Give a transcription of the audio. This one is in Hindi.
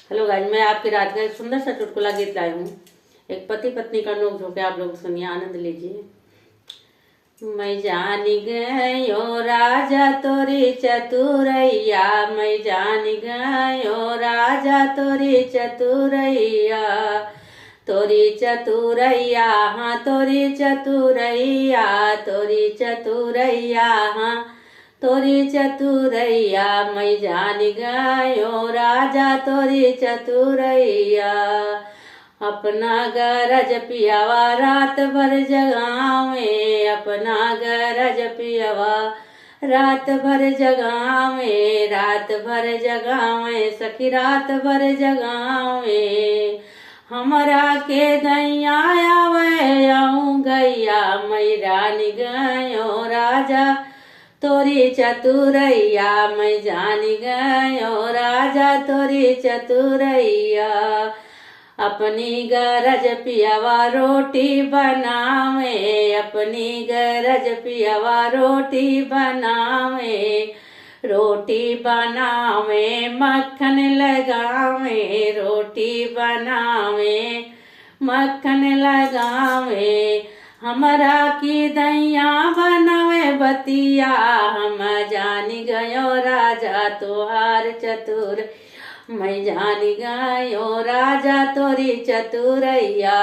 हेलो गाइस, मैं आपकी रात का एक सुंदर सा चुटकुला गीत लाई हूँ। एक पति पत्नी का नोक झोंक आप लोग सुनिए, आनंद लीजिए। मैं जान गयो राजा तोरी चतुरैया, मैं जान गयो राजा तोरी चतुरैया, तोरी चतुरैया हाँ तोरी चतुरैया, तोरी चतुरैया हाँ तोरी चतुरैया, मैं जान गयो राजा तोरी चतुरैया। अपना गरज पियावा रात भर जगावे, अपना गरज पियावा रात भर जगावे, रात भर जगावे सखी रात भर जगावे। हमरा के दैया आवे आऊँ गैया, मैं रानी गयो राजा तोरी चतुरैया, मैं जान गयो राजा तोरी चतुरैया। अपनी गरज पियावा रोटी बनावे, अपनी गरज पियावा रोटी बनावे, रोटी बनावे मक्खन लगावे, रोटी बनावे मक्खन लगावे। हमरा की दैया बनावे बतिया, हम जान गयो राजा तोहार चतुर, मैं जान गयो राजा तोरी चतुरैया।